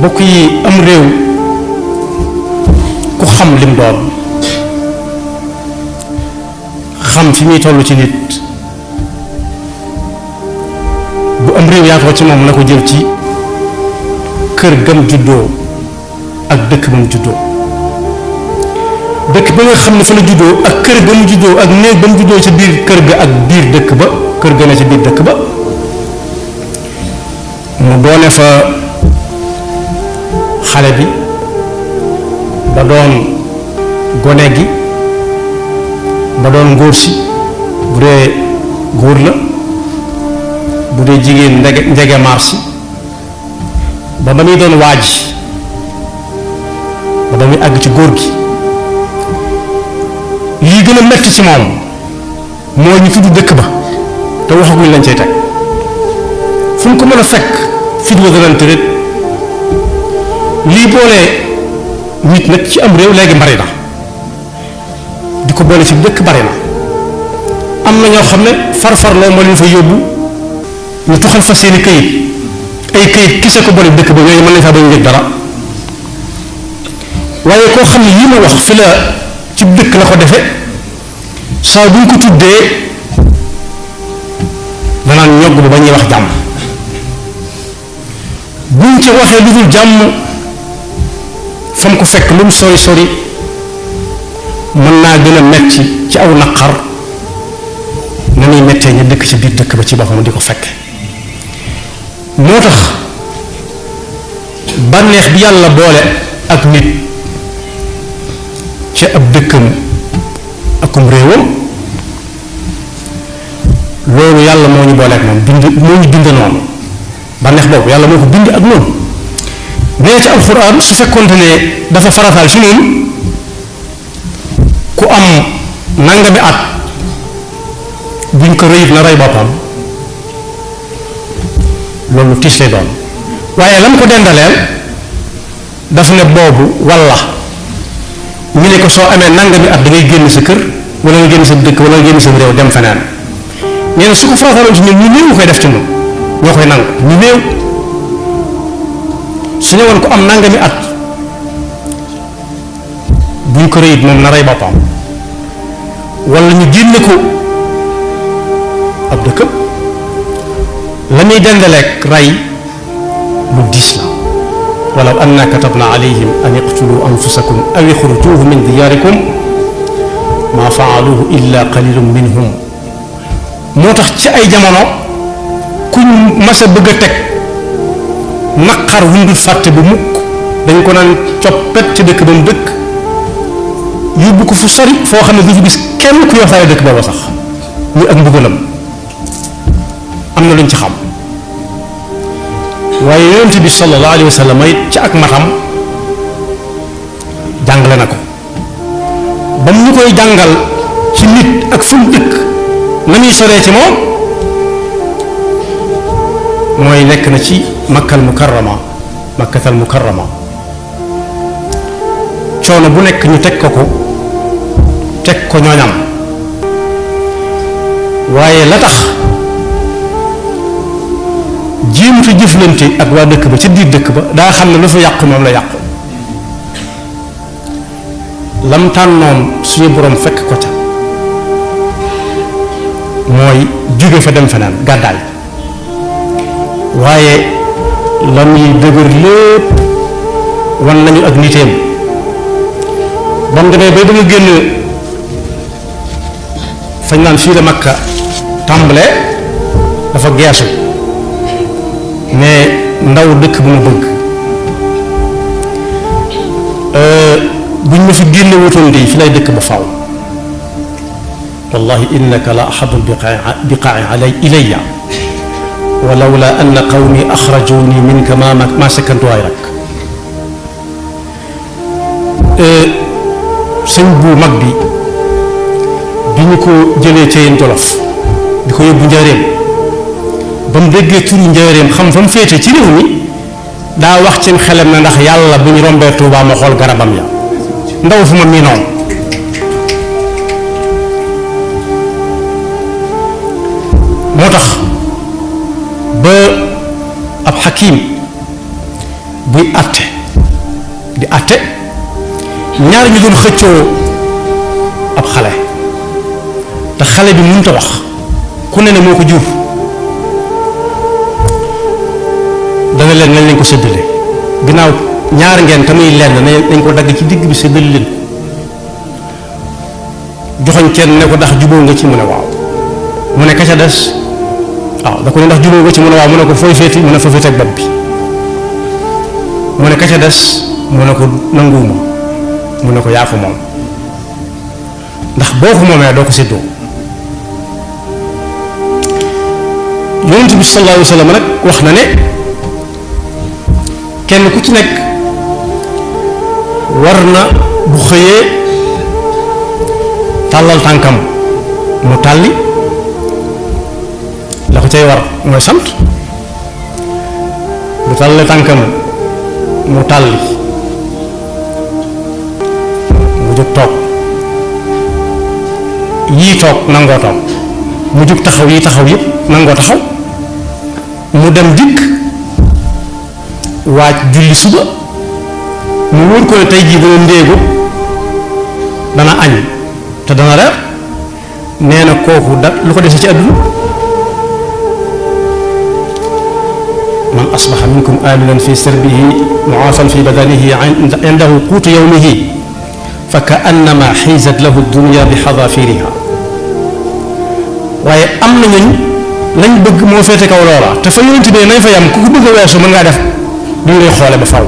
bokk yi am réew ku xam lim doon xam fi muy toll ci nit bu am réew yaa ko ci moom na ko jël ci kër gam juddoo ak dëkk ba mu juddoo dëkk ba nga xam ne fa la juddoo ak kër ga mu juddoo ak néeg ba mu juddoo ci biir kër ga ak biir dëkk ba kër ga ne ci biir dëkk ba mu doone fa xale bi ba doon gone gi ba doon ngóor si bu dee góor la bu dee jigéen njege marsi ba muy doon waaj ba muy àgg ci góor gi lii gën a metti ci moom moo ñu tudd dëkk ba te waxaguñ lañ cay teg fu ñu ko mën a fekk fit wa gënal tërit lii boole nit nag ci am réew léegi bari na di ko boole ci dëkk bari na am na ñoo xam ne farfarloo moo leen fa yóbbu ñu tuxal fa seeni këyit ay këyit kise ko boole dëkk ba ñooñu mën nañ faa bañ njëg dara waaye koo xam ne yii ma wax fi la ci dëkk la ko defe saa bu ñu ko tuddee danaan ñogg bu ba ñuy wax jàmm buñ ci waxee lu dul jàmm fa mu ko fekk lu mu sori sori mën naa gën a metti ci aw naqar na muy mettee ñu dëkk ci biir dëkk ba ci boppam di ko fekke moo tax bànneex bi yàlla boole ak nit ci ab dëkkam akum réewam loolu yàlla moo ñu boole ak moom moo ñu bind noonu bànneex boobu yàlla moo ko bind ak noonu nee ci alxuraan su fekkoonte ne dafa farataal ci noonu ku am nangami at buñ ko rëyit na rey boppam loolu tiis lay doon waaye lam ko dendaleel daf ne boobu walla ñu ne ko soo amee nangami at da ngay génn sa kër wala nga génn sa dëkk wala nga génn sa réew dem feneen nee na su ko farataaloon ci ñun ñu néew koy def ci ñun ñoo koy nangu ñu néew su ñëwoon ko am nangami at buñ ko rëyit moom na rey boppam wala ñu génne ko ab dëkkam la muy dendaleek rey lu diis la walaw anna katabna alayhim an iqtulu anfusakum aw ixrujuhu min diyaarikum ma faaluhu illa qalilun minhum moo tax ci ay jamono kuñ mas a bëgg a teg naqar wundul fàtte bu mukk dañ ko naan coppet ci dëkk ba mu dëkk yóbbu ko fu sori foo xam ne du fi gis kenn ku yoxaale dëkk booba sax muy ak mbugalam am na luñ ci xam waaye yonent bi sallallahu alayhi wa sallam it ci ak matam jàngale na ko ba mu ñu koy jàngal ci nit ak fu mu dëkk na muy soree ci moom mooy nekk na ci makkatal mukarrama coono bu nekk ñu teg ko ñooñam waaye la tax jéemute jëflante ak waa dëkk ba ca biir dëkk ba daa xam ne lu fa yàqu moom la yàqu lam tànnoon suñu boroom fekk ko ca mooy jóge fa dem feneen gàddaay waaye la muy dëgër lépp wan nañu ak niteem ba mu demee bay dama génn fañ naan fii la Makka tàmbale dafa geesu ne ndaw dëkk bu ma bëgg buñ ma fi génne wutoon de fi lay dëkk ba faaw wallahi innaka la ahabu biqaa'i ilayya walawla anna qawmi axrajuni minka ma sakantu ghayrak sëñ bu mag bi ñu ko jëlee ca yéen Jolof di ko yóbbu njaareem ba mu déggee turu njaareem xam fa mu féete ci réew mi daa wax ci xelam na ndax yàlla bu ñu rombee Tuubaa ma xool garabam ya ndaw fu ma mii noonu moo tax ba ab xakim buy àtte di àtte ñaar ñu doon xëccoo ab xale te xale bi mënut a wax ku ne moo ko jur dana leen nañ ko séddale ginnaaw ñaar ngeen tamuy lenn nañ ko dagg ci digg bi séddale leen joxoñ kenn ne ko ndax jubóo nga ci mu ne waaw mu ne ka ca des waaw da ko ne ndax jubóo nga ci mu ne waaw mu ne ko fooy féeti mu ne fa féete ak bopp bi mu ne ka ca des mu ne ko nanguwuma mu ne ko yaa ko moom ndax boo ko moomee doo ko séddoo yonent bi sallallahu alayhi wa sallam nag wax na ne kenn ku ci nekk war na bu xëyee tàllal tànkam mu tàlli la ko cay war mooy sant bu tàllalee tànkam mu tàlli mu jóg toog yii toog nangoo toog mu jóg taxaw yii taxaw yëpp nangoo taxaw mu dem dikk waaj julli suba mu wóor ko ne tey jii dana ndéegu dana añ te dana reer nee na kooku da lu ko dese ci àdduna man asbaxa minkum aminan fi sirbihi muafan fi badanihi indahu quutu yawmihi fa ka annama xiizat lahu dunya bi xadafiriha waaye am na ñooñ lañ bëgg moo féete kaw loola te fa yonent bi nañ fa yam ku ko bëgg a weesu mën ngaa def du ñu lay xoole ba faw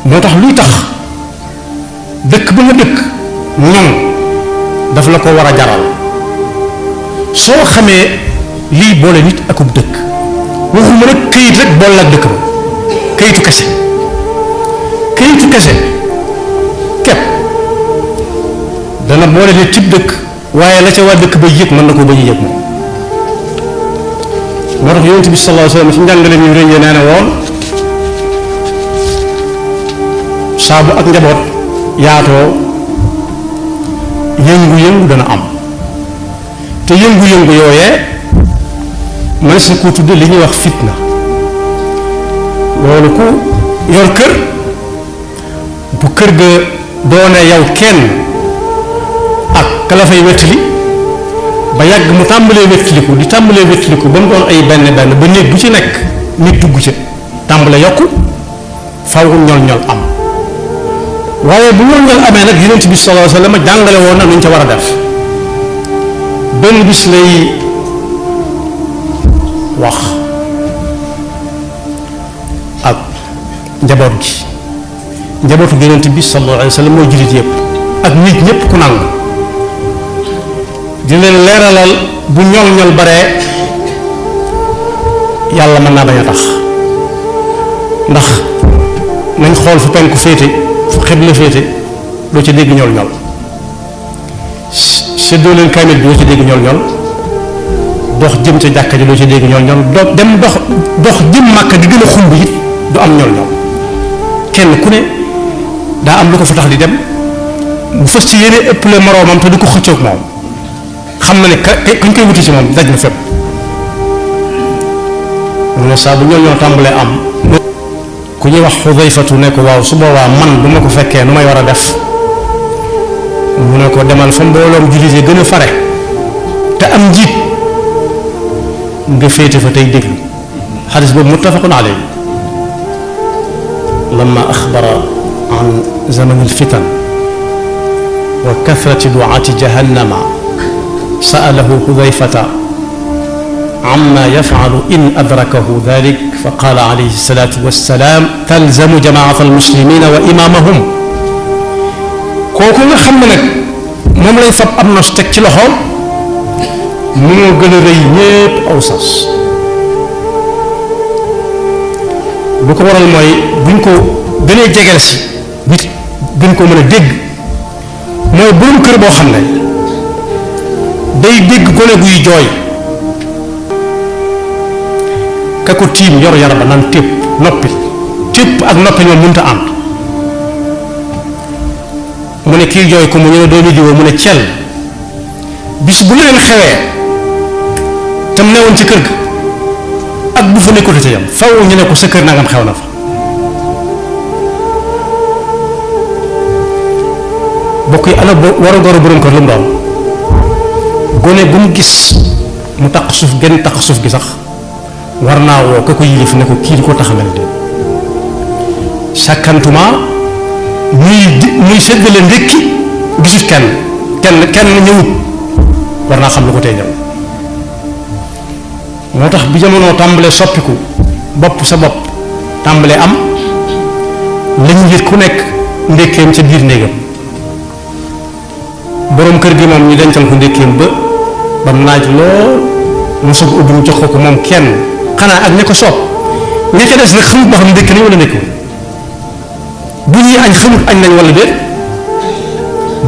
moo tax luy tax dëkk ba nga dëkk ñoŋ daf la ko war a jaral soo xamee lii boole nit akub dëkk waxuma nag këyit rek boole ak dëkk ba këyitu kese kepp dana boole nit cib dëkk waaye la ca waa dëkk ba yëg mën na ko bañ a yëg moom moo tax yonent bi sallallahu alayhi wa sallam ci njàngale ñu rëñee nee na woon saabu ak njaboot yaatoo yëngu-yëngu dana am te yëngu-yëngu yooyee man si ko tudde li ñuy wax fitna loolu ku yor kër bu kër ga doone yow kenn ak ka la fay wettali ba yàgg mu tàmbalee wettaliku di tàmbalee wettaliku ba mu doon ay benn benn ba néeg bu ci nekk nit dugg ca tàmbale yokku faw ñol-ñol am waaye bu ñol-ñol amee nag yonent bi sallallahu alayhi wa sallam jàngale woon na nuñ ca war a def benn bis lay wax ak njaboot gi njabootu yonent bi sallallahu alayhi wa sallam mooy jullit yëpp ak nit ñëpp ku nangu di leen leeralal bu ñol-ñol baree yàlla mën naa bañ a tax ndax nañ xool fu penku féete fu xibla féete doo ci dégg ñol-ñol seddoo leen kaamil bi doo ci dégg ñol-ñol dox jëm ca jàkka ji doo ci dégg ñol-ñol dem dox jëm màkka gi gën a xumb it du am ñol-ñol kenn ku ne daa am lu ko fa tax di dem bu fas ci yéene ëpp le moroomam te du ko xëccoog moom xam na ne kañ koy wuti ci moom daj na fépp mu ne saa bu ñol-ñol tàmbalee am ku ñuy wax Xudayfatu ne ko waaw su boobaa man bu ma ko fekkee nu may war a def mu ne ko demal fa mbooloom jullit yi gën a fare te am njiit nga féete fa tey déglu xadis boobu muttafaqun alayhi lamma axbara an zamani alfitan wa kathrati duaati jahannama sa'alahu Xudayfata amma yaf'alu in adrakahu dhalik fa qaala alayhi salaatu wa salaam talzamu jamaata almuslimina wa imaamahum kooku nga xam ne nag moom lay fab am nos teg ci loxoom moo gën a rëy ñépp aw sas lu ko waral mooy buñ ko gënee jegeel si nit gën ko mën a dégg mooy borom kër boo xam ne day dégg gone guy jooy ka ko tiim yor yar ba naan tépp noppi tépp ak noppi ñoom mënta ànd mu ne kii jooy ko mu ñëw doomi diwoo mu ne cel bis bu leen xewee tam newoon ci kër ga ak bu fa nekkul ca yam faw ñu ne ko sa kër nangam xew na fa. bokk yi ana war a góor a borom kër lu mu doon gone bu mu gis mu taq suuf genn taq suuf gi sax war naa woo ka ko yilif ne ko kii di ko taxamal de sakkantuma muy séddale ndékki gisut kenn ñëwut war naa xam lu ko tey ñëw. moo tax bi jamono tàmbalee soppiku bopp sa bopp tàmbalee am lañu ngir ku nekk ndékkeem ca biir néegam boroom kër gi moom ñu dencal ko ndékkeem ba naaj lool mu soog ubbi mu jox ko moom kenn xanaa ak ña ko soob ña ca des nag xamut ba xam ndékki nañ wala ndékki bu ñuy añ xamut añ nañ wala déet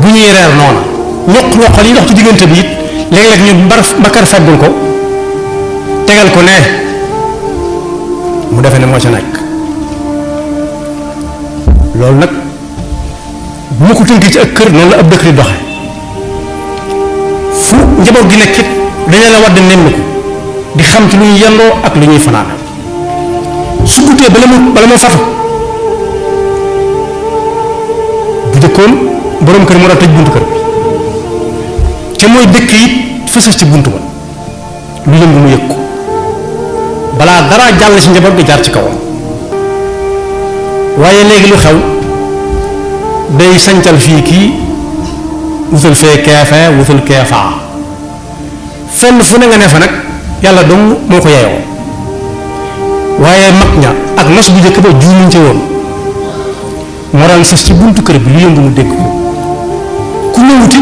bu ñuy reer noona ñoq yi dox ci diggante bi it léeg-léeg ñu bakar feggul ko tegal ko ne mu defe ne moo ca nekk loolu nag bu ma ko tënkee ci ak kër noonu la ab dëkk di doxe fu njaboot gi nekk it dañu la war di nemmiku di xam ci lu ñuy yendoo ak lu ñuy fanaane su guddee bala ma fatu bu jëkkoon boroom kër moo daan tëj buntu kër bi te mooy dëkk it fësal ci buntu ba lu yëngu mu yëg ko balaa dara jàll ci njaboot gi jaar ci kawam waaye léegi lu xew day sancal fii kii wutal fee keefee wutal keefaa fenn fu ne nga ne fa nag yàlla dong moo ko yeyoo waaye mag ña ak nos bu njëkk ba juumuñ ca woon moo daan sës ci buntu kër bi lu yëngu mu dégg ko ku ñëwuti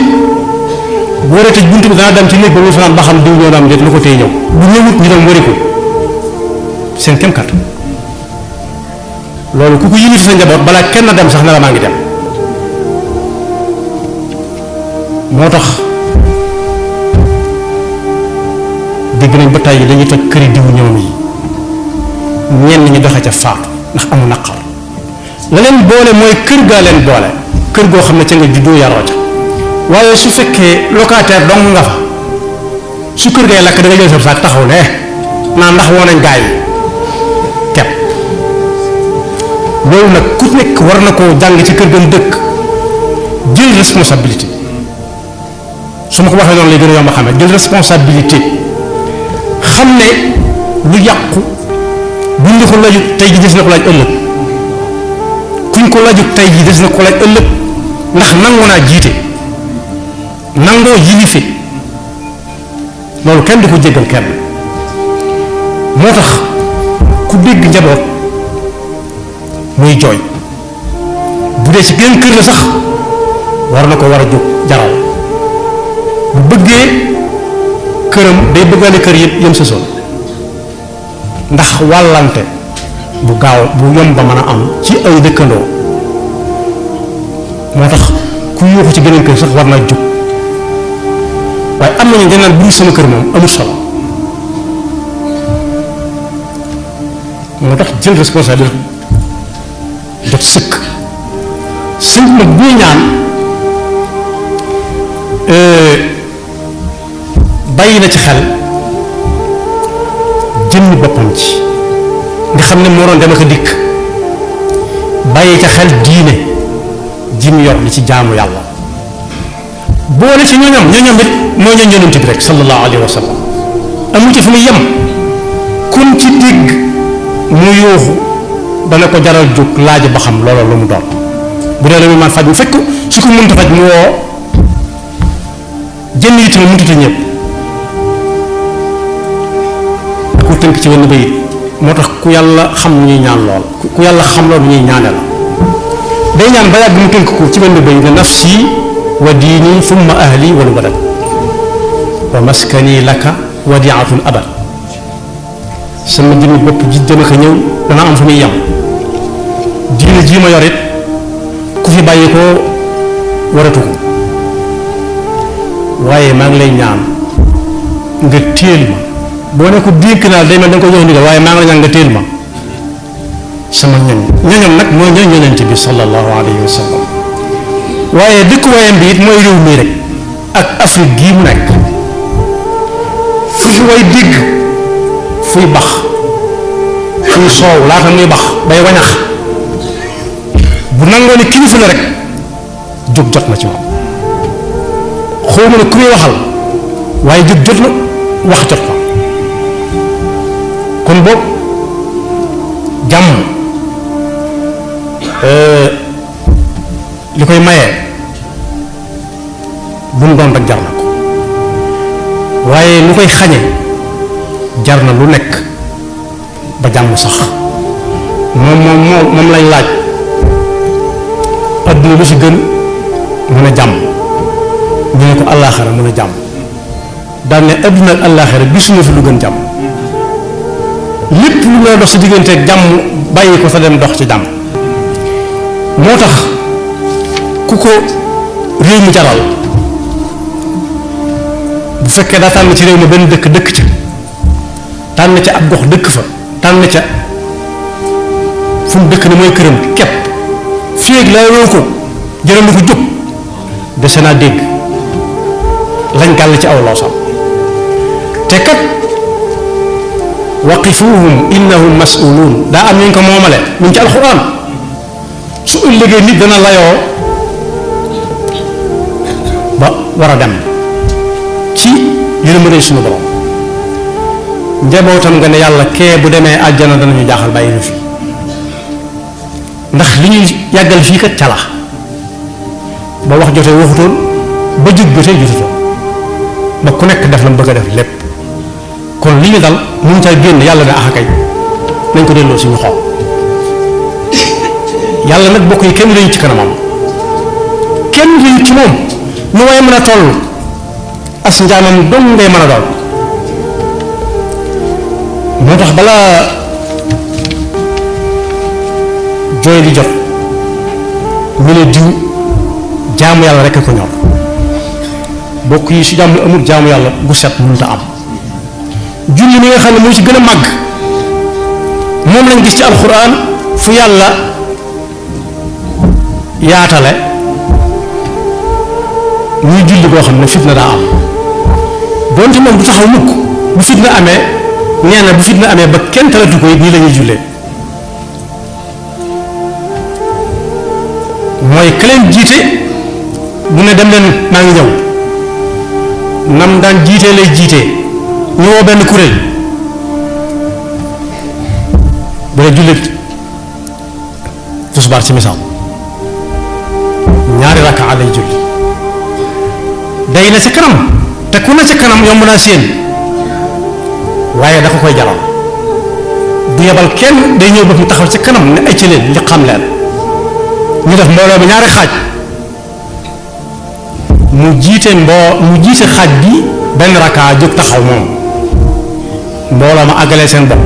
bu waree tëj buntu bi dana dem ci néeg ba muy fanaan ba xam diw ñoo am déet lu ko tey ñëw bu ñëwut ñu dem wari ko seen kem kat loolu ku ko yilif sa njaboot balaa kenn dem sax ne la maa ngi dem moo tax dégg nañ ba tàyyi dañuy toj këri diw ñoom yi ñenn ñi doxe ca faatu ndax amu naqar la leen boole mooy kër gaa leen boole kër goo xam ne ca nga juddoo yaroo ca waaye su fekkee locataire dong nga fa su kër gay lakk da nga jël sa saak taxaw ne naa ndax woo nañ gaa yi kepp loolu nag ku nekk war na koo jàng ci kër gam dëkk jël responsabilité su ma ko waxee noonu lay gën a yomb a xamee jël responsabilité xam ne lu yàqu buñ la ko lajut tey ji des na ko laaj ëllëg kuñ ko lajut tey ji des na ko laaj ëllëg ndax nangoo naa jiite nangoo yilife loolu kenn du ko jéggal kenn moo tax ku dégg njaboot muy jooy bu dee ci genn kër la sax war na ko war a jóg jaral bu bëggee këram day bëggaale kër yëpp yëm sa sol ndax wàllante bu gaaw bu yomb ba mën a am ci ay dëkkandoo moo tax ku yuuxu ci geneen kër sax war naa jóg waaye am nañu dañ naan bu ñu sama kër moom amul solo moo tax jël responsabilité jot sëkk sëñ nag buy ñaan bàyyi na ci xel jëmmi boppam ci nga xam ne moo doon dem ak a dikk bàyyi ca xel diine ji mu yor li ci jaamu yàlla boole ci ñooñam it mooy ñooñ yonent bi rek sallallahu alayhi wa sallam amul ci fu muy yem kun ci dégg mu yuuxu dana ko jaral jóg laaj ba xam loolu lu mu doon bu dee la muy man faj mu fekk su ko mënta faj mu woo jënd it ma mënta ñëpp da ko tënk ci wenn bayit moo tax ku yàlla xam lu ñuy ñaan lool ku yàlla xam loolu ñuy ñaane la day ñaan ba yàgg mu tënk ko ci wenn bayit ne nafsi wa diini thumma ahli wal walad wa maskani laka wadiatun abad sama jëmmi bopp ji dama ko ñëw dana am fu muy yem diine ji ma yor it ku fi bàyyi ko waratu ko waaye maa ngi lay ñaan nga téel ma boo ne ko dénk naa day mel da nga ko jox ndigal waaye maa ngi lay ñaan nga téel ma sama ñoñam nag mooy ñooñ yonent bi sallallahu alayhi wa sallam waaye dëkkuwaayam bi it mooy réew mii rek ak Afrique gii mu nekk fu fi way dégg fuy bax kuy soow laata muy bax bay wañax bu nangoo ne kilifa la rek jóg jot na ci moom xawma ne ku muy waxal waaye jóg jot na wax jot na kon boobu jàmm li koy maye bu mu doon rek jar na ko waaye lu koy xañe jar na lu nekk ba jàmm sax moom lañ laaj adduna lu fi gën mën a jàmm ñu ne ko àllaaxira mën a jàmm daan ne adduna ak àllaaxira gisuma fi lu gën jàmm lépp lu nga dox sa digganteeg jàmm bàyyi ko sa dem dox ci jàmm moo tax ku ko réew mi jaral bu fekkee daa tànn ci réew mi benn dëkk ca tànn ca ab gox dëkk fa tànn ca fu mu dëkk ne mooy këram képp fii ak lay woo ko jëral lu ko jóg dese naa dégg lañ gàll ci aw loosam te kat waqifuhum innahum mas'uluun daa am ñu ko moomale ñu ngi ci alxuraan su ëllëgee nit dana layoo ba war a dem ci yërmande suñu borom njabootam nga ne yàlla kee bu demee àjjana danañu jaaxal bàyyi nu fi ndax li ñuy yàggal fii kat cala ba wax jotee waxutoon ba jóg jotee jotutoon ba ku nekk def la mu bëgg a def lépp kon li ñu dal mu ngi caa génn yàlla ne axakay nañ ko delloo suñu xol yàlla nag bokk yi kenn lañu ci kanamam kenn lañu ci moom nu waaye mën a toll as njaamam dong ngay mën a doon moo tax balaa jooy di jot ñu ne diw jaamu yàlla rekk ko ñor bokk yi su jàmm amul jaamu yàlla bu set mënut a am julli mi nga xam ne moo ci gën a màgg moom lañ gis ci alxuraan fu yàlla yaatale ñuy julli boo xam ne fitna daa am doonte moom du taxaw mukk bu fitna amee nee na bu fitna amee ba kenn talatu ko it nii la ñuy jullee mooy ka leen jiite bu ne dem leen maa ngi ñëw nam daan jiitee lay jiitee ñëwoo benn kuréel bu dee jullit tisbaar ci misaal ñaari rakkaa lay julli day na ca kanam te ku ne ca kanam yomb naa séen waaye dafa koy jaral du yebal kenn day ñëw ba mu taxaw ca kanam ne ay ci leen li xam leen ñu def mbooloo bi ñaari xaaj mu jiite xaaj bi benn rakkaa jóg taxaw moom mbooloo ma àggalee seen bopp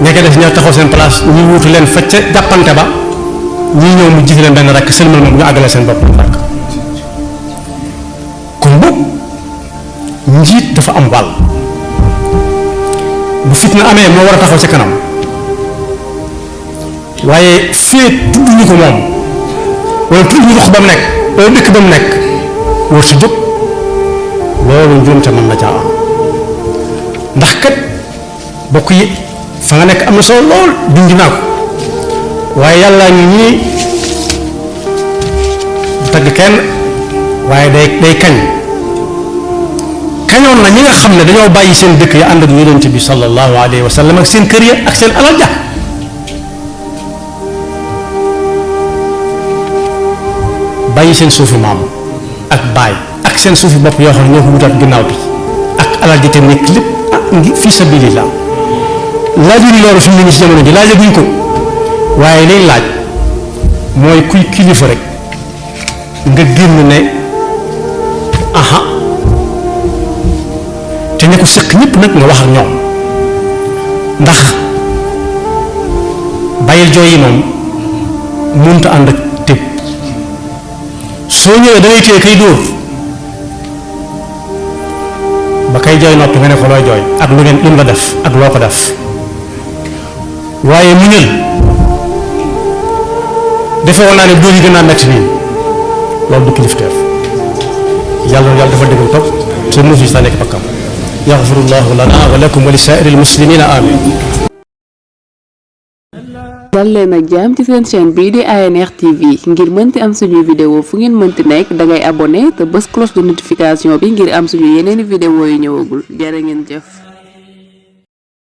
ñekk def ñoo taxaw seen place ñu wuutu leen facc jàppante ba ñii ñëw mu jiite leen benn rakk sëlmal moom ñu àggalee seen bopp rakk kon boog njiit dafa am wàll bu fitna amee moo war a taxaw ci kanam waaye fee tudd ñu ko moom wala tudd ñu ko ba mu nekk wala dëkk ba mu nekk war si jóg loolu njuumte mën na caa am ndax kat bokk yi fa nga nekk am na solo lool dindi naa ko waaye yàlla ñu ñii du tagg kenn waaye day kañ kañoon na ñi nga xam ne dañoo bàyyi seen dëkk ya ànd ak yonent bi sallallahu alayhi wa sallam ak seen kër ya ak seen alal ja bàyyi seen suufi maam ak baay ak seen suufi bopp yoo xam ne ñoo ko wutaat ginnaaw bi ak alal ji te nekk lépp ngi fi sabilillah laajuñu loolu fi mu ne nii si jamono ji laajaguñ ko waaye liy laaj mooy kuy kilifa rek nga génn ne aha te ña ko séq ñëpp nag nga wax ak ñoom ndax bàyyil jooy yi moom mënut a ànd ak tëb soo ñëwee da ngay téye kay dóor ba kay jooy noppi nga ne ko looy jooy ak lu mu la def ak loo ko def waaye muñal defe woon naa ne dóor yi gën naa metti nii loolu du kilifteef yàlla dafa dëggal topp te mu fi sa nekk bakkam yaxfirullahu lana wa lakum wa li saa'iril muslimina amin dal leen ak jàmm ci seen chaîne bii di ANR TV ngir mënti am suñuy vidéo fu ngeen mënti nekk dangay abonné te bës cloche de notification bi ngir am suñu yeneeni vidéo yu ñëwagul jërë ngeen jëf